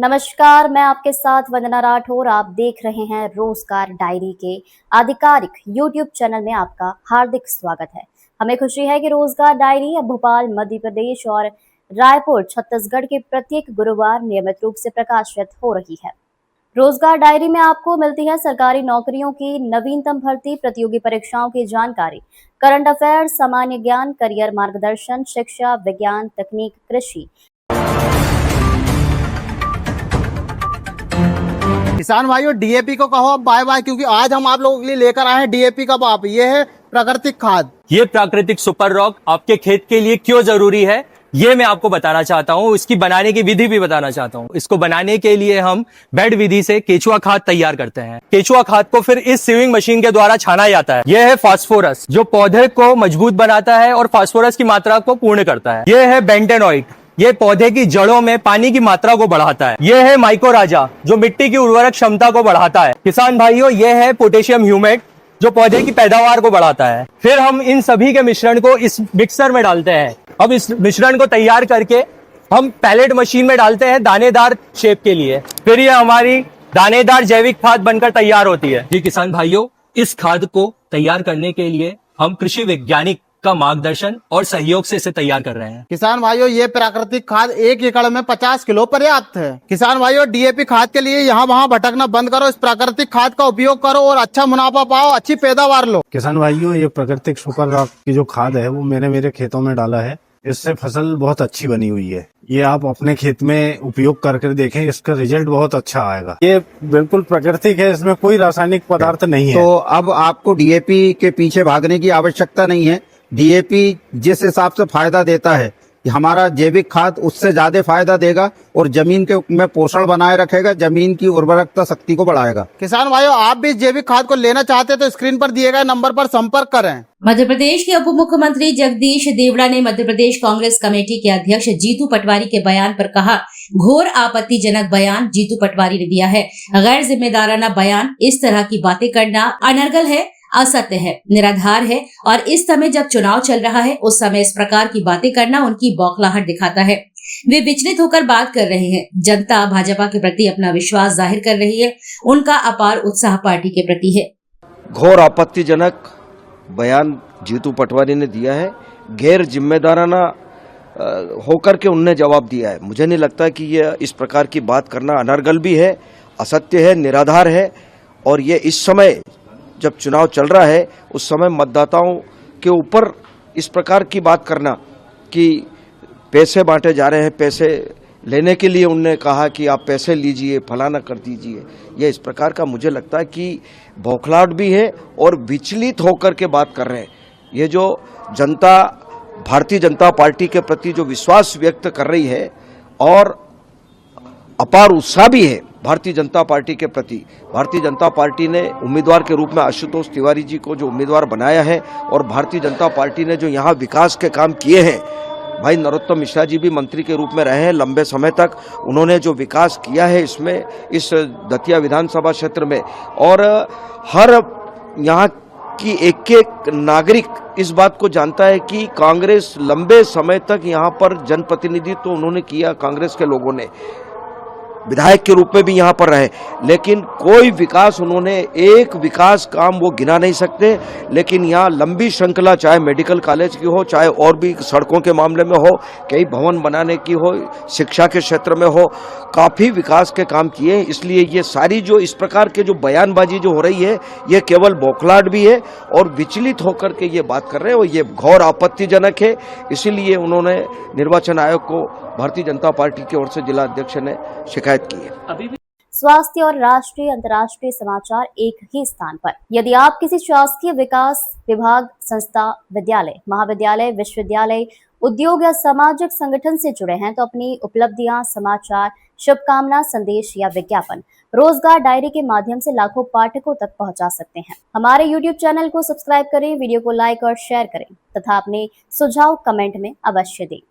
नमस्कार, मैं आपके साथ वंदना राठौर। आप देख रहे हैं रोजगार डायरी के आधिकारिक यूट्यूब चैनल में आपका हार्दिक स्वागत है। हमें खुशी है कि रोजगार डायरी अब भोपाल मध्य प्रदेश और रायपुर छत्तीसगढ़ के प्रत्येक गुरुवार नियमित रूप से प्रकाशित हो रही है। रोजगार डायरी में आपको मिलती है सरकारी नौकरियों की नवीनतम भर्ती, प्रतियोगी परीक्षाओं की जानकारी, करंट अफेयर्स, सामान्य ज्ञान, करियर मार्गदर्शन, शिक्षा, विज्ञान, तकनीक, कृषि। किसान भाइयों, डीएपी को कहो अब बाय बाय, क्योंकि आज हम आप लोगों के लिए लेकर आए हैं डीएपी का बाप। ये है प्राकृतिक खाद। ये प्राकृतिक सुपर रॉक आपके खेत के लिए क्यों जरूरी है, ये मैं आपको बताना चाहता हूँ। इसकी बनाने की विधि भी बताना चाहता हूँ। इसको बनाने के लिए हम बेड विधि से केचुआ खाद तैयार करते हैं। केचुआ खाद को फिर इस सीविंग मशीन के द्वारा छाना जाता है। यह है फास्फोरस, जो पौधे को मजबूत बनाता है और फास्फोरस की मात्रा को पूर्ण करता है। यह है बेंटेनॉइड, ये पौधे की जड़ों में पानी की मात्रा को बढ़ाता है। यह है माइकोराजा, जो मिट्टी की उर्वरक क्षमता को बढ़ाता है। किसान भाइयों, यह है पोटेशियम ह्यूमेट, जो पौधे की पैदावार को बढ़ाता है। फिर हम इन सभी के मिश्रण को इस मिक्सर में डालते हैं। अब इस मिश्रण को तैयार करके हम पैलेट मशीन में डालते हैं दानेदार शेप के लिए। फिर ये हमारी दानेदार जैविक खाद बनकर तैयार होती है। जी किसान भाइयों, इस खाद को तैयार करने के लिए हम कृषि वैज्ञानिक का मार्गदर्शन और सहयोग से इसे तैयार कर रहे हैं। किसान भाइयों, ये प्राकृतिक खाद 1 एकड़ में 50 किलो पर्याप्त है। किसान भाइयों, डीएपी खाद के लिए यहाँ वहाँ भटकना बंद करो, इस प्राकृतिक खाद का उपयोग करो और अच्छा मुनाफा पाओ, अच्छी पैदावार लो। किसान भाइयों, ये प्राकृतिक सुपर रॉक की जो खाद है वो मैंने मेरे खेतों में डाला है। इससे फसल बहुत अच्छी बनी हुई है। ये आप अपने खेत में उपयोग करके देखें, इसका रिजल्ट बहुत अच्छा आएगा। ये बिल्कुल प्राकृतिक है, इसमें कोई रासायनिक पदार्थ नहीं है। तो अब आपको डीएपी के पीछे भागने की आवश्यकता नहीं है। डीएपी जिस हिसाब से फायदा देता है, हमारा जैविक खाद उससे ज्यादा फायदा देगा और जमीन के में पोषण बनाए रखेगा, जमीन की उर्वरकता शक्ति को बढ़ाएगा। किसान भाइयों, आप भी जैविक खाद को लेना चाहते हैं तो स्क्रीन पर दिए गए नंबर पर संपर्क करें। मध्य प्रदेश के उप मुख्यमंत्री जगदीश देवड़ा ने मध्य प्रदेश कांग्रेस कमेटी के अध्यक्ष जीतू पटवारी के बयान पर कहा, घोर आपत्तिजनक बयान जीतू पटवारी ने दिया है। गैर जिम्मेदाराना बयान, इस तरह की बातें करना अनर्गल है, असत्य है, निराधार है और इस समय जब चुनाव चल रहा है उस समय इस प्रकार की बातें करना उनकी बौखलाहट दिखाता है। वे विचलित होकर बात कर रहे हैं। जनता भाजपा के प्रति अपना विश्वास जाहिर कर रही है। उनका अपार उत्साह पार्टी के प्रति है। घोर आपत्तिजनक बयान जीतू पटवारी ने दिया है। गैर जिम्मेदाराना होकर के उनने जवाब दिया है। मुझे नहीं लगता कि यह इस प्रकार की बात करना अनर्गल भी है, असत्य है, निराधार है। और ये इस समय जब चुनाव चल रहा है उस समय मतदाताओं के ऊपर इस प्रकार की बात करना कि पैसे बांटे जा रहे हैं, पैसे लेने के लिए उनने कहा कि आप पैसे लीजिए, फलाना कर दीजिए, ये इस प्रकार का मुझे लगता है कि बौखलाहट भी है और विचलित होकर के बात कर रहे हैं। ये जो जनता भारतीय जनता पार्टी के प्रति जो विश्वास व्यक्त कर रही है और अपार उत्साह भी है भारतीय जनता पार्टी के प्रति। भारतीय जनता पार्टी ने उम्मीदवार के रूप में आशुतोष तिवारी जी को जो उम्मीदवार बनाया है और भारतीय जनता पार्टी ने जो यहाँ विकास के काम किए हैं, भाई नरोत्तम मिश्रा जी भी मंत्री के रूप में रहे हैं लंबे समय तक। उन्होंने जो विकास किया है इसमें, इस दतिया विधानसभा क्षेत्र में, और हर यहाँ की एक एक नागरिक इस बात को जानता है कि कांग्रेस लंबे समय तक यहाँ पर जनप्रतिनिधित्व तो उन्होंने किया, कांग्रेस के लोगों ने विधायक के रूप में भी यहाँ पर रहे, लेकिन कोई विकास उन्होंने, एक विकास काम वो गिना नहीं सकते। लेकिन यहाँ लंबी श्रृंखला, चाहे मेडिकल कॉलेज की हो, चाहे और भी सड़कों के मामले में हो, कई भवन बनाने की हो, शिक्षा के क्षेत्र में हो, काफ़ी विकास के काम किए। इसलिए ये सारी जो इस प्रकार के जो बयानबाजी जो हो रही है, ये केवल बौखलाहट भी है और विचलित होकर के ये बात कर रहे हैं, और ये घोर आपत्तिजनक है। इसीलिए उन्होंने निर्वाचन आयोग को भारतीय जनता पार्टी की ओर से जिला अध्यक्ष ने शिकायत की है। स्वास्थ्य और राष्ट्रीय अंतर्राष्ट्रीय समाचार एक ही स्थान पर। यदि आप किसी शासकीय विकास विभाग, संस्था, विद्यालय, महाविद्यालय, विश्वविद्यालय, उद्योग या सामाजिक संगठन से जुड़े हैं तो अपनी उपलब्धियां, समाचार, शुभकामना, संदेश या विज्ञापन रोजगार डायरी के माध्यम से लाखों पाठकों तक पहुंचा सकते हैं। हमारे YouTube चैनल को सब्सक्राइब करें, वीडियो को लाइक और शेयर करें तथा अपने सुझाव कमेंट में अवश्य दें।